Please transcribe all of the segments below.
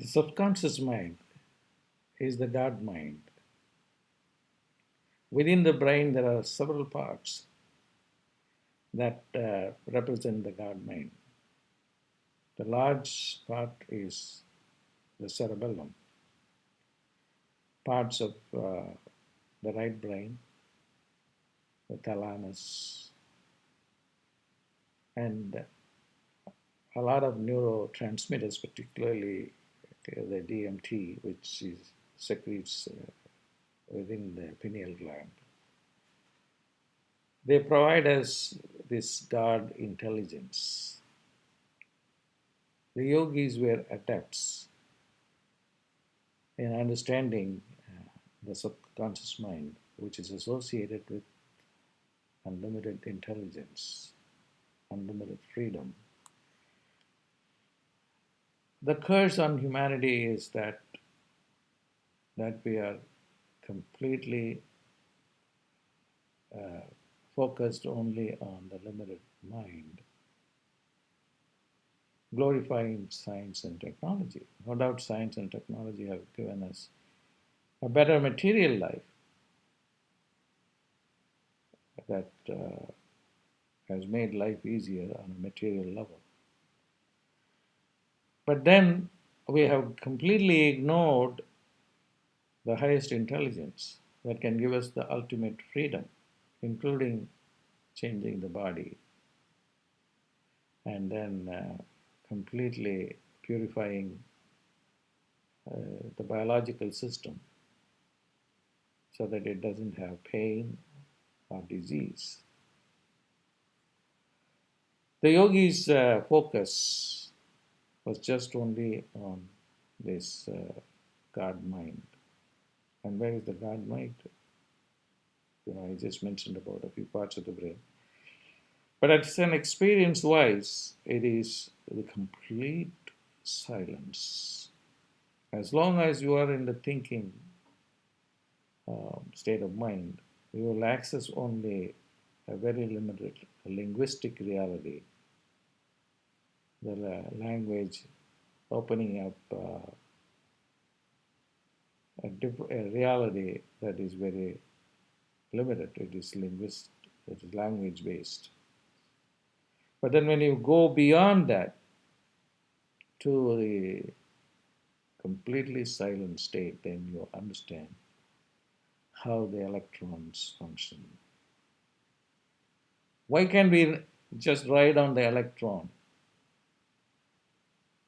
The subconscious mind is the God mind. Within the brain, there are several parts that represent the God mind. The large part is the cerebellum, parts of the right brain, the thalamus, and a lot of neurotransmitters, particularly the DMT, which secretes within the pineal gland. They provide us this God intelligence. The yogis were adepts in understanding the subconscious mind, which is associated with unlimited intelligence, unlimited freedom. The curse on humanity is that we are completely focused only on the limited mind, glorifying science and technology. No doubt science and technology have given us a better material life that has made life easier on a material level. But then we have completely ignored the highest intelligence that can give us the ultimate freedom, including changing the body and then completely purifying the biological system so that it doesn't have pain or disease. The yogis' focus was just only on this God mind. And where is the God mind? I just mentioned about a few parts of the brain. But as an experience-wise, it is the complete silence. As long as you are in the thinking state of mind, you will access only a very limited linguistic reality, the language opening up a reality that is very limited. It is language based. But then when you go beyond that to the completely silent state, then you understand how the electrons function. Why can't we just ride on the electron,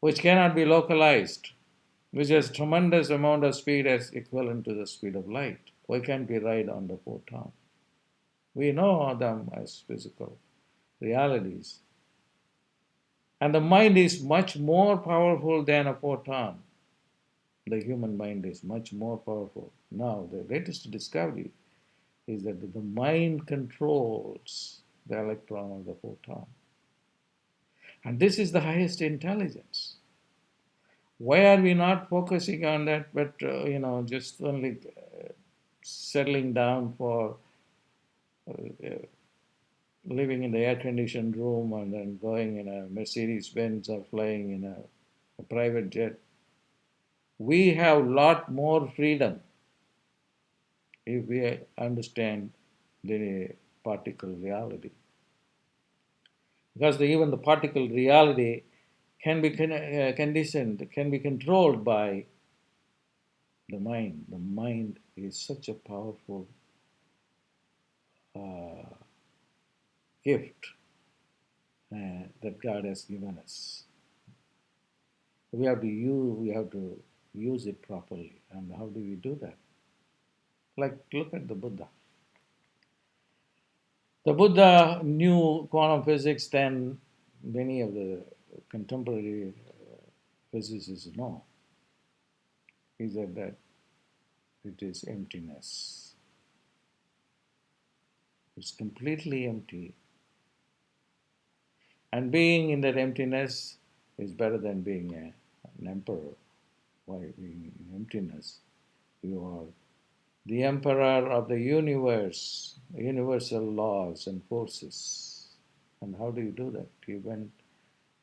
which cannot be localized, which has tremendous amount of speed as equivalent to the speed of light? Why can't we ride on the photon? We know them as physical realities. And the mind is much more powerful than a photon. The human mind is much more powerful. Now, the latest discovery is that the mind controls the electron or the photon. And this is the highest intelligence. Why are we not focusing on that, but just only settling down for living in the air-conditioned room and then going in a Mercedes-Benz or flying in a private jet? We have a lot more freedom if we understand the particle reality. Because even the particle reality can be conditioned, can be controlled by the mind. The mind is such a powerful gift that God has given us. We have to use it properly. And how do we do that? Like, look at the Buddha. The Buddha knew quantum physics than many of the contemporary physicists know. He said that it is emptiness. It's completely empty. And being in that emptiness is better than being an emperor. Why? Being in emptiness, you are the emperor of the universe, universal laws and forces. And how do you do that? He went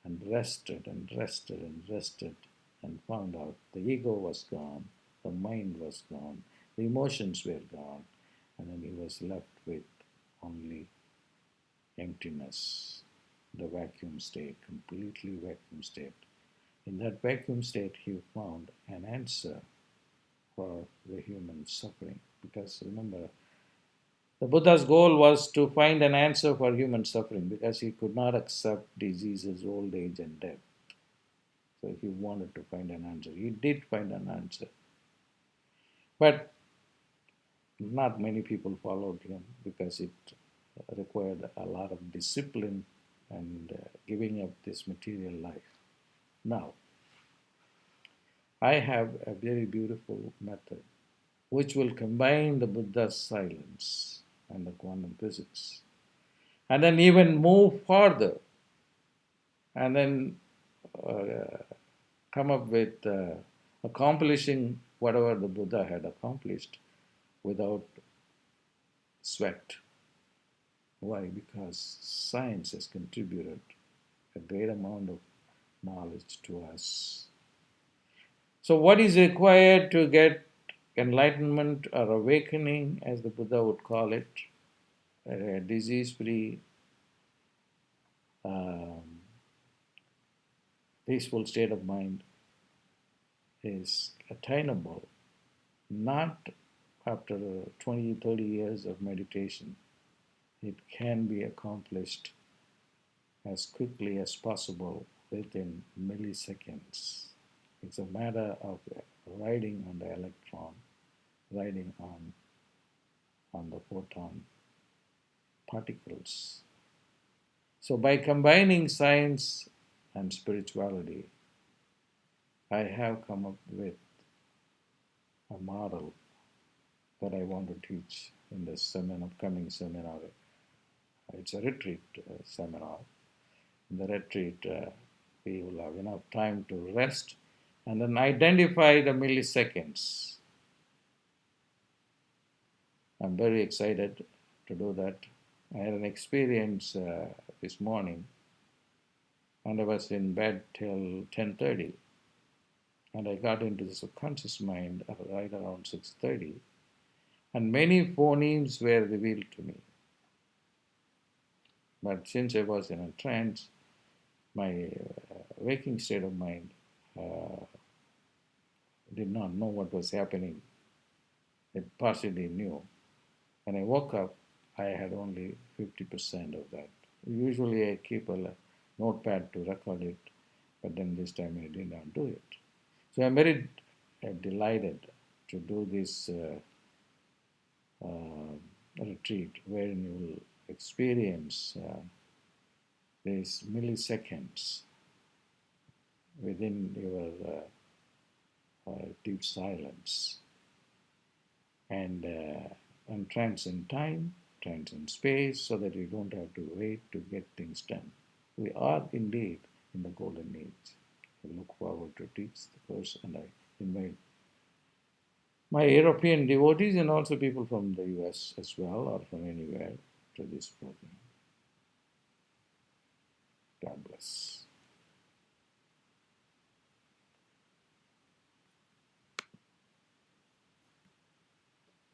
and rested and rested and rested and found out the ego was gone, the mind was gone, the emotions were gone, and then he was left with only emptiness, the vacuum state, completely vacuum state. In that vacuum state, he found an answer for the human suffering. Because remember, the Buddha's goal was to find an answer for human suffering because he could not accept diseases, old age, and death. So he wanted to find an answer. He did find an answer. But not many people followed him because it required a lot of discipline and giving up this material life. Now, I have a very beautiful method which will combine the Buddha's silence and the quantum physics, and then even move further, and then uh, come up with accomplishing whatever the Buddha had accomplished without sweat. Why? Because science has contributed a great amount of knowledge to us. So, what is required to get enlightenment or awakening, as the Buddha would call it, a disease free, um, peaceful state of mind, is attainable not after 20, 30 years of meditation. It can be accomplished as quickly as possible within milliseconds. It's a matter of riding on the electron, riding on the photon particles. So, by combining science and spirituality, I have come up with a model that I want to teach in this upcoming seminar. It's a retreat seminar. In the retreat, we will have enough time to rest and then identify the milliseconds. I'm very excited to do that. I had an experience this morning, and I was in bed till 10:30, and I got into the subconscious mind right around 6:30, and many phonemes were revealed to me. But since I was in a trance, my waking state of mind uh, did not know what was happening. It partially knew. When I woke up, I had only 50% of that. Usually I keep a notepad to record it, but then this time I did not do it. So I'm very delighted to do this retreat wherein you will experience these milliseconds within your deep silence and transcend time, transcend space, so that you don't have to wait to get things done. We are indeed in the golden age. I look forward to teach the course, and I invite my European devotees and also people from the US as well, or from anywhere, to this program. God bless.